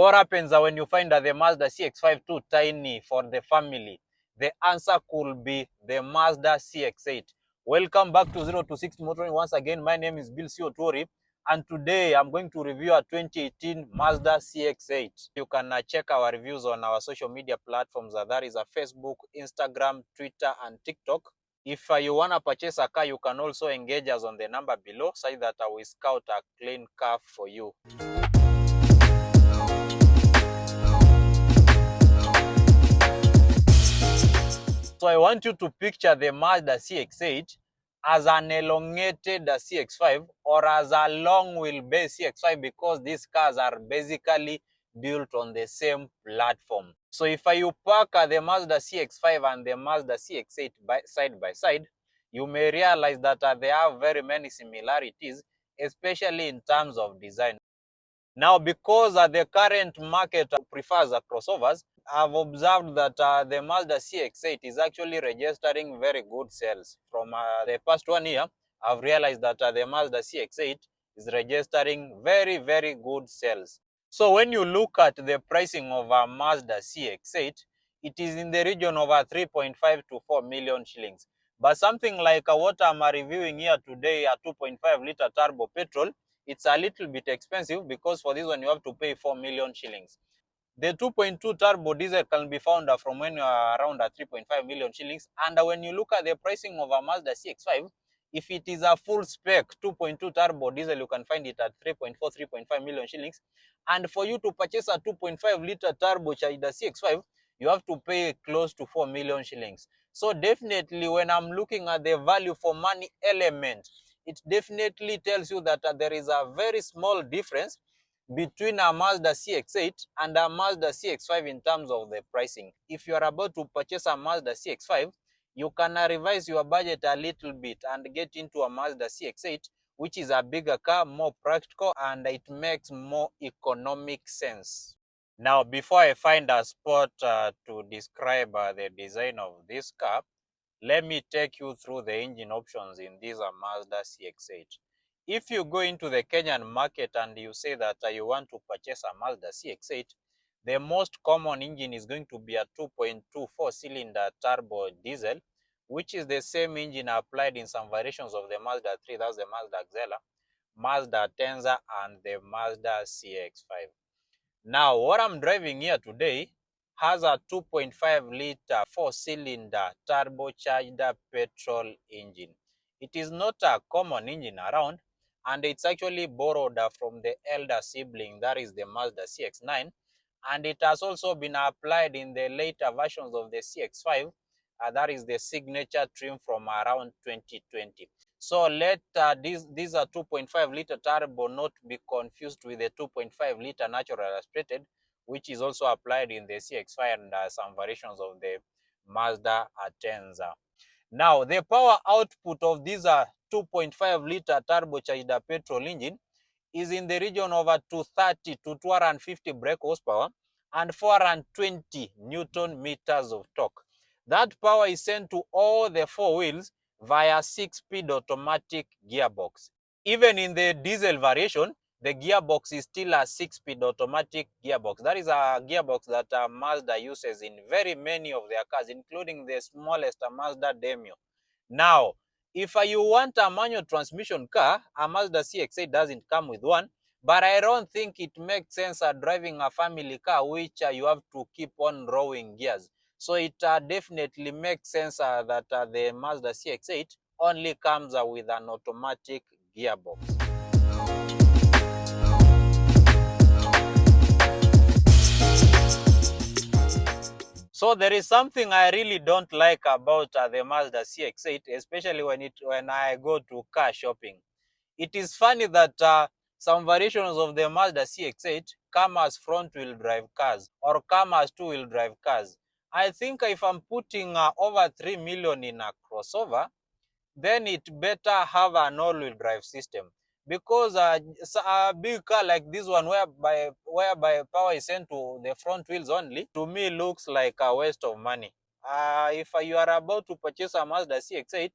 what happens when you find that the Mazda CX-5 too tiny for the family? The answer could be the Mazda CX-8. Welcome back to 0 to 60 Motoring. Once again, my name is Bill Siotori, and today I'm going to review a 2018 Mazda CX-8. You can check our reviews on our social media platforms. That is Facebook, Instagram, Twitter, and TikTok. If you want to purchase a car, you can also engage us on the number below so that I will scout a clean car for you. So I want you to picture the Mazda CX-8 as an elongated CX-5 or as a long wheelbase CX-5, because these cars are basically built on the same platform. So if you park the Mazda CX-5 and the Mazda CX-8 side by side, you may realize that they have very many similarities, especially in terms of design. Now, because the current market prefers crossovers, I've observed that the Mazda CX-8 is actually registering very good sales. From the past 1 year, I've realized that the Mazda CX-8 is registering very, very good sales. So when you look at the pricing of a Mazda CX-8, it is in the region of 3.5 to 4 million shillings. But something like what I'm reviewing here today, a 2.5-liter turbo petrol, it's a little bit expensive, because for this one you have to pay 4 million shillings. The 2.2 turbo diesel can be found from when you are around 3.5 million shillings. And when you look at the pricing of a Mazda CX-5, if it is a full spec 2.2 turbo diesel, you can find it at 3.4, 3.5 million shillings. And for you to purchase a 2.5-liter turbocharged CX-5, you have to pay close to 4 million shillings. So definitely, when I'm looking at the value for money element, it definitely tells you that there is a very small difference between a Mazda CX-8 and a Mazda CX-5 in terms of the pricing. If you are about to purchase a Mazda CX-5, you can revise your budget a little bit and get into a Mazda CX-8, which is a bigger car, more practical, and it makes more economic sense. Now, before I find a spot to describe the design of this car, let me take you through the engine options in this Mazda CX-8. If you go into the Kenyan market and you say that you want to purchase a Mazda CX-8, the most common engine is going to be a 2.2 4-cylinder turbo diesel, which is the same engine applied in some variations of the Mazda 3, that's the Mazda Xela, Mazda Tenza, and the Mazda CX-5. Now, what I'm driving here today has a 2.5-liter 4-cylinder turbocharged petrol engine. It is not a common engine around, and it's actually borrowed from the elder sibling, that is the Mazda CX-9, and it has also been applied in the later versions of the CX-5, that is the signature trim from around 2020. So let this 2.5-liter turbo not be confused with the 2.5-liter natural aspirated, which is also applied in the CX-5 and some variations of the Mazda Tenza. Now, the power output of this 2.5-liter turbocharged petrol engine is in the region of 230 to 250 brake horsepower and 420 Newton meters of torque. That power is sent to all the four wheels via 6-speed automatic gearbox. Even in the diesel variation, the gearbox is still a 6-speed automatic gearbox. That is a gearbox that Mazda uses in very many of their cars, including the smallest Mazda Demio. Now, if you want a manual transmission car, a Mazda CX-8 doesn't come with one, but I don't think it makes sense driving a family car which you have to keep on rowing gears. So it definitely makes sense that the Mazda CX-8 only comes with an automatic gearbox. So there is something I really don't like about the Mazda CX-8, especially when I go to car shopping. It is funny that some variations of the Mazda CX-8 come as front-wheel drive cars or come as two-wheel drive cars. I think if I'm putting over 3 million in a crossover, then it better have an all-wheel drive system, because a big car like this one, whereby power is sent to the front wheels only, to me looks like a waste of money. If you are about to purchase a Mazda CX-8,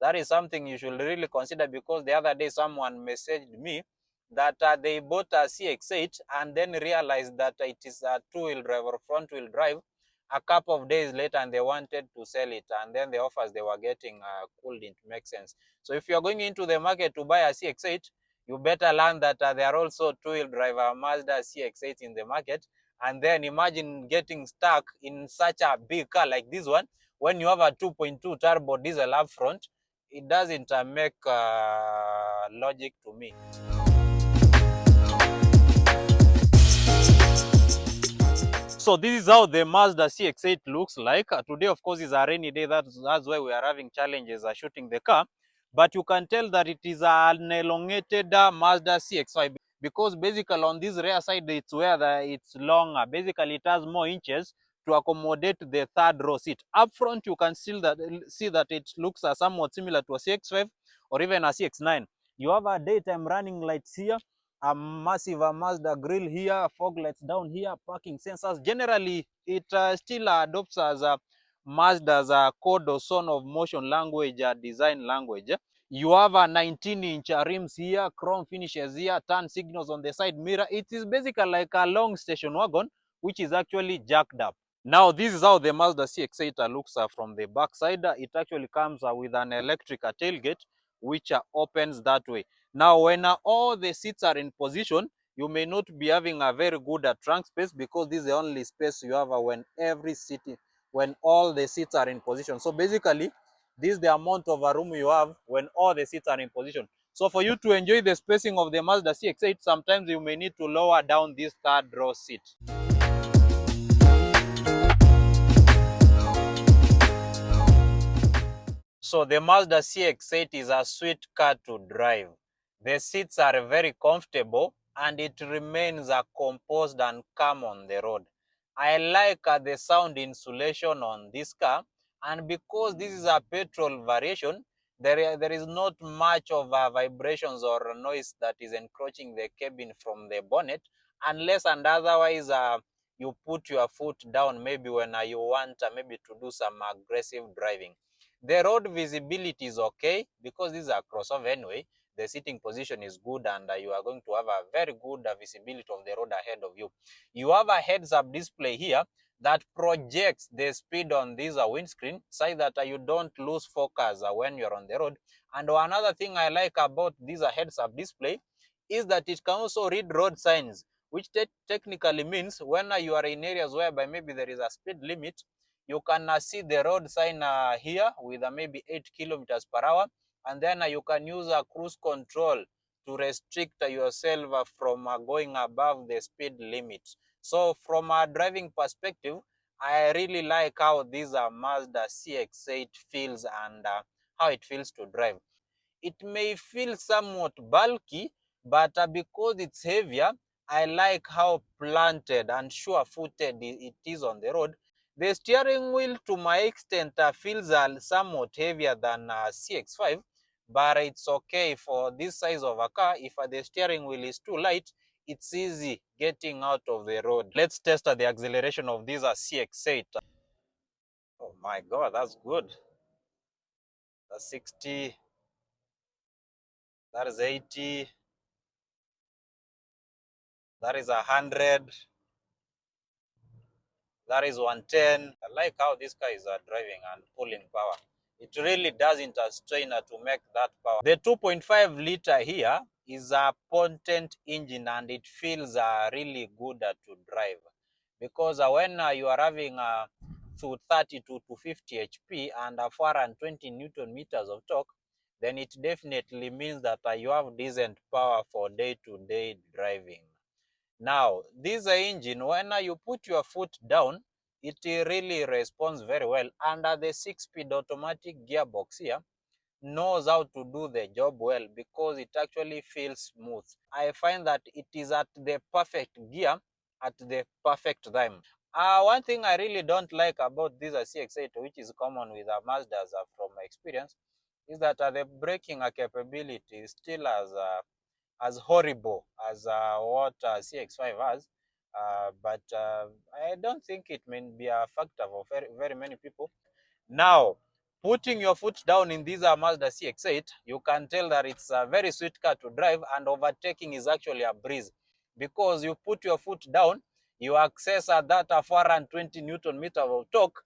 that is something you should really consider, because the other day someone messaged me that they bought a CX8 and then realized that it is a two-wheel drive or front-wheel drive a couple of days later, and they wanted to sell it, and then the offers they were getting couldn't make sense. So if you're going into the market to buy a CX8, you better learn that there are also two-wheel drive Mazda CX8 in the market. And then imagine getting stuck in such a big car like this one when you have a 2.2 turbo diesel up front. It doesn't make logic to me. So this is how the Mazda CX8 looks like. Today, of course, is a rainy day. That's why we are having challenges shooting the car. But you can tell that it is an elongated Mazda CX5, because basically on this rear side, it's where it's longer. Basically, it has more inches to accommodate the third row seat. Up front, you can still see that it looks somewhat similar to a CX5 or even a CX9. You have a daytime running lights here, a massive Mazda grill here, fog lights down here, parking sensors. Generally, it still adopts as Mazda's code or son of motion language design language. You have a 19-inch rims here, chrome finishes here, turn signals on the side mirror. It is basically like a long station wagon, which is actually jacked up. Now, this is how the Mazda CX8 looks from the back side. It actually comes with an electric tailgate, which opens that way. Now, when all the seats are in position, you may not be having a very good trunk space, because this is the only space you have when when all the seats are in position. So basically, this is the amount of room you have when all the seats are in position. So for you to enjoy the spacing of the Mazda CX8, sometimes you may need to lower down this third row seat. So the Mazda CX8 is a sweet car to drive. The seats are very comfortable and it remains composed and calm on the road. I like the sound insulation on this car, and because this is a petrol variation, there is not much of vibrations or noise that is encroaching the cabin from the bonnet, unless and otherwise you put your foot down maybe when you want maybe to do some aggressive driving. The road visibility is okay because this is a crossover anyway. The sitting position is good, and you are going to have a very good visibility of the road ahead of you. You have a heads-up display here that projects the speed on this windscreen so that you don't lose focus when you're on the road. And another thing I like about this heads-up display is that it can also read road signs, which technically means when you are in areas whereby maybe there is a speed limit, you can see the road sign here with maybe 8 kilometers per hour, and then you can use a cruise control to restrict yourself from going above the speed limit. So from a driving perspective, I really like how this Mazda CX8 feels and how it feels to drive. It may feel somewhat bulky, but because it's heavier, I like how planted and sure-footed it is on the road. The steering wheel, to my extent, feels somewhat heavier than CX5, but it's okay for this size of a car. If the steering wheel is too light, it's easy getting out of the road. Let's test the acceleration of this CX8. Oh my God, that's good. That's 60, that is 80, that is 100, that is 110. I like how this car is driving and pulling power. It really doesn't strain to make that power. The 2.5 liter here is a potent engine, and it feels really good to drive, because when you are having to 30 to 50 HP and 420 Newton meters of torque, then it definitely means that you have decent power for day-to-day driving. Now, this engine, when you put your foot down, it really responds very well. And the 6-speed automatic gearbox here knows how to do the job well, because it actually feels smooth. I find that it is at the perfect gear at the perfect time. One thing I really don't like about this CX8, which is common with Mazdas from my experience, is that the braking capability is still as horrible as what CX5 has. But I don't think it may be a factor for very many people. Now, Putting your foot down in this Mazda CX8, you can tell that it's a very sweet car to drive, and overtaking is actually a breeze because you put your foot down, you access that 420 Newton meter of torque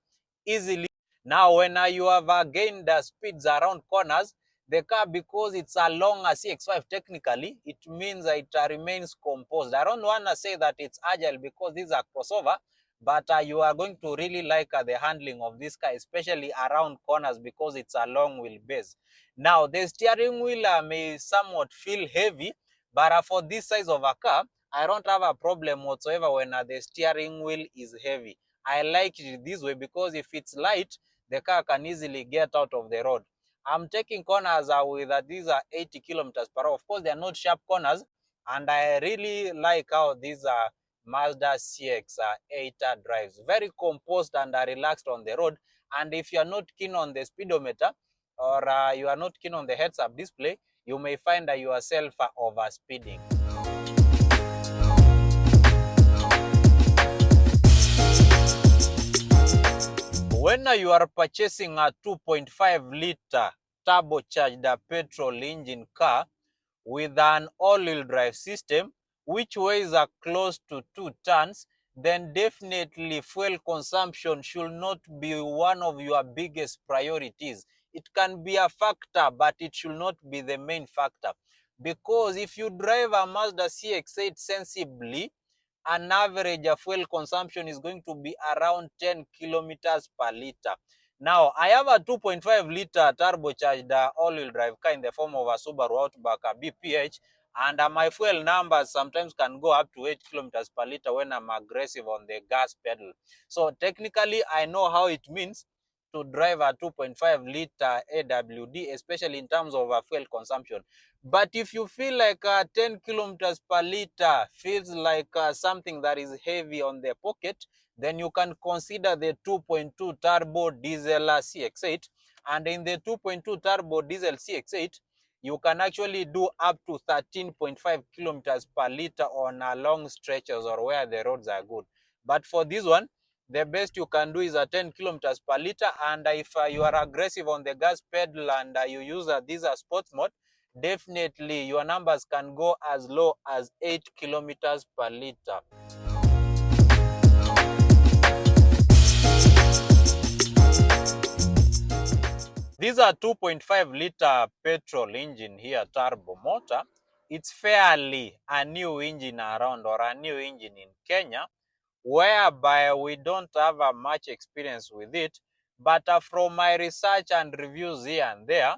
easily. Now, when you have gained the speeds around corners, the car, because it's a long CX5 technically, it means it remains composed. I don't want to say that it's agile because this is a crossover, but you are going to really like the handling of this car, especially around corners because it's a long wheelbase. Now, the steering wheel may somewhat feel heavy, but for this size of a car, I don't have a problem whatsoever when the steering wheel is heavy. I like it this way because if it's light, the car can easily get out of the road. I'm taking corners with these are 80 kilometers per hour. Of course, they are not sharp corners, and I really like how these are Mazda CX8 drives. Very composed and relaxed on the road. And if you are not keen on the speedometer, or you are not keen on the heads-up display, you may find yourself overspeeding. When you are purchasing a 2.5-liter turbocharged petrol engine car with an all-wheel drive system, which weighs close to 2 tons, then definitely fuel consumption should not be one of your biggest priorities. It can be a factor, but it should not be the main factor. Because if you drive a Mazda CX8 sensibly, an average fuel consumption is going to be around 10 kilometers per liter. Now, I have a 2.5-liter turbocharged all-wheel drive car in the form of a Subaru Outback BPH, and my fuel numbers sometimes can go up to 8 kilometers per liter when I'm aggressive on the gas pedal. So technically, I know how it means to drive a 2.5-liter AWD, especially in terms of fuel consumption. But if you feel like 10 kilometers per liter feels like something that is heavy on the pocket, then you can consider the 2.2 turbo diesel CX8. And in the 2.2 turbo diesel CX8, you can actually do up to 13.5 kilometers per liter on long stretches or where the roads are good. But for this one, the best you can do is 10 kilometers per liter. And if you are aggressive on the gas pedal and you use this sports mode, definitely your numbers can go as low as 8 kilometers per liter. These are 2.5-liter petrol engine here, turbo motor. It's fairly a new engine around, or a new engine in Kenya, whereby we don't have much experience with it. But from my research and reviews here and there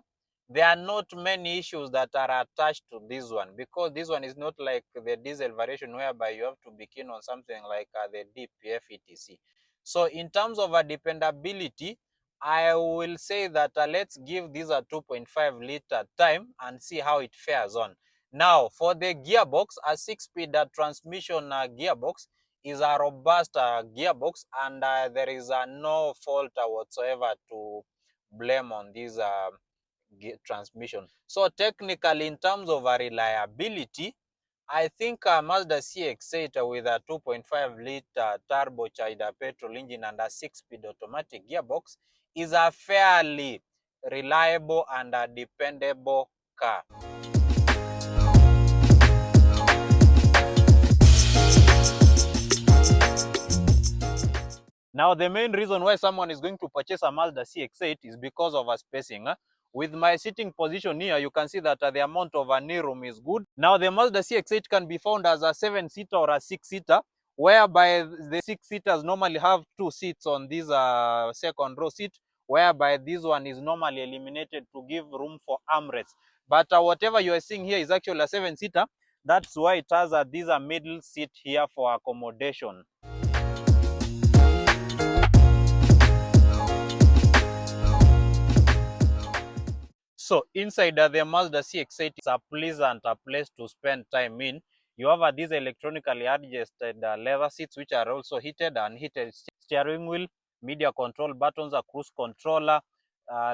are not many issues that are attached to this one, because this one is not like the diesel variation whereby you have to be keen on something like the DPF etc. So in terms of dependability, I will say that let's give this a 2.5-liter time and see how it fares on. Now, for the gearbox, a 6-speed transmission gearbox is a robust gearbox, and there is no fault whatsoever to blame on this transmission. So technically, in terms of reliability, I think Mazda CX8 with a 2.5-liter turbocharged petrol engine and a 6-speed automatic gearbox is a fairly reliable and dependable car. Now, the main reason why someone is going to purchase a Mazda CX8 is because of a spacing. With my sitting position here, you can see that the amount of knee room is good. Now, the Mazda CX8 can be found as a 7-seater or a 6-seater, whereby the 6-seaters normally have 2 seats on this second row seat, whereby this one is normally eliminated to give room for armrests. But whatever you are seeing here is actually a 7-seater. That's why it has this middle seat here for accommodation. So inside the Mazda CX8 is a pleasant place to spend time in. You have these electronically adjusted leather seats, which are also heated and heated steering wheel, media control buttons, a cruise controller,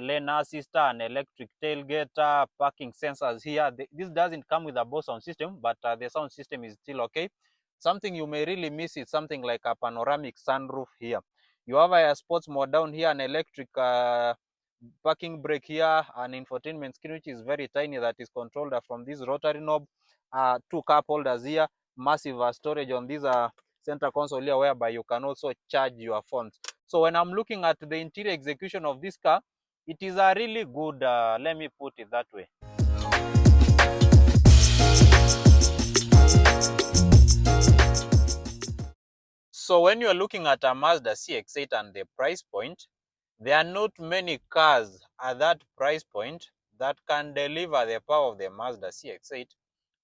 lane assist, an electric tailgate, parking sensors here. This doesn't come with a Bose sound system, but the sound system is still okay. Something you may really miss is something like a panoramic sunroof here. You have a sports mode down here, an electric parking brake here, an infotainment screen which is very tiny that is controlled from this rotary knob, two cup holders here, massive storage on this center console here, whereby you can also charge your phones. So when I'm looking at the interior execution of this car, it is a really good, let me put it that way. So when you're looking at a Mazda CX8 and the price point, there are not many cars at that price point that can deliver the power of the Mazda CX8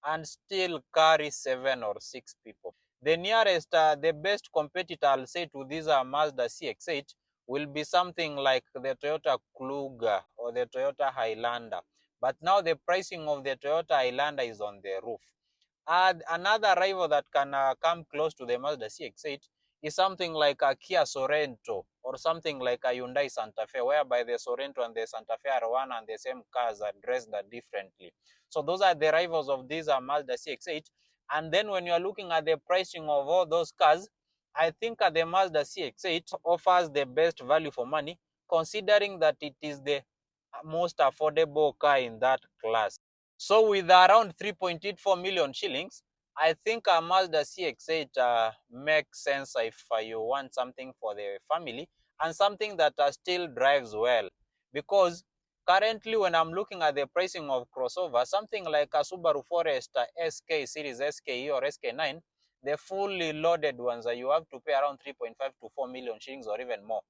and still carry 7 or 6 people. The nearest, the best competitor, I'll say, to this Mazda CX8 will be something like the Toyota Kluger or the Toyota Highlander. But now the pricing of the Toyota Highlander is on the roof. Another rival that can come close to the Mazda CX8 is something like a Kia Sorento or something like a Hyundai Santa Fe, whereby the Sorento and the Santa Fe are one and the same cars are dressed differently. So those are the rivals of these Mazda CX8. And then when you're looking at the pricing of all those cars, I think the Mazda CX8 offers the best value for money, considering that it is the most affordable car in that class. So with around 3.84 million shillings, I think a Mazda CX8 makes sense if you want something for the family and something that still drives well. Because currently when I'm looking at the pricing of crossover, something like a Subaru Forester SK series, SKE or SK9, the fully loaded ones, you have to pay around 3.5 to 4 million shillings or even more.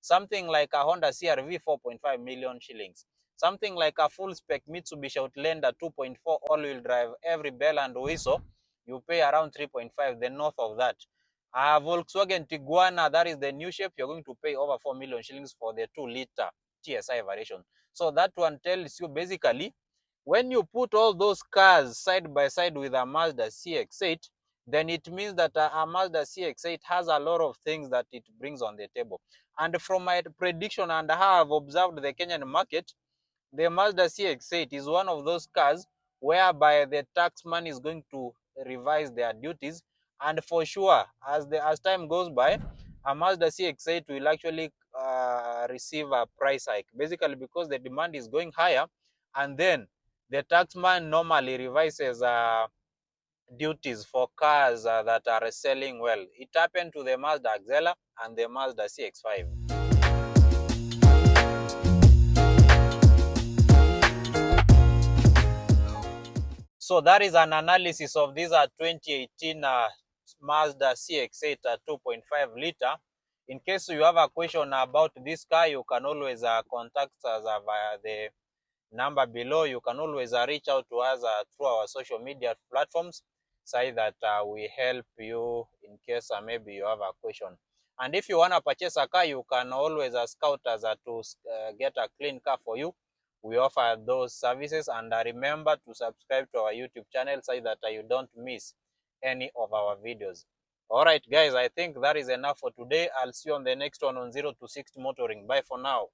Something like a Honda CRV, 4.5 million shillings. Something like a full spec Mitsubishi Outlander 2.4 all-wheel drive, every bell and whistle, you pay around 3.5. The north of that, Volkswagen Tiguan, that is the new shape, you're going to pay over 4 million shillings for the 2-liter TSI variation. So that one tells you basically, when you put all those cars side by side with a Mazda CX8, then it means that a Mazda CX8 has a lot of things that it brings on the table. And from my prediction and how I've observed the Kenyan market, the Mazda CX8 is one of those cars whereby the taxman is going to revise their duties, and for sure, as time goes by, a Mazda CX8 will actually receive a price hike, basically because the demand is going higher, and then the taxman normally revises duties for cars that are selling well. It happened to the Mazda Axela and the Mazda CX5. So that is an analysis of this 2018 Mazda CX8 2.5 liter. In case you have a question about this car, you can always contact us via the number below. You can always reach out to us through our social media platforms, so that we help you in case maybe you have a question. And if you want to purchase a car, you can always scout us to get a clean car for you. We offer those services, and remember to subscribe to our YouTube channel so that you don't miss any of our videos. All right, guys, I think that is enough for today. I'll see you on the next one on 0 to 60 Motoring. Bye for now.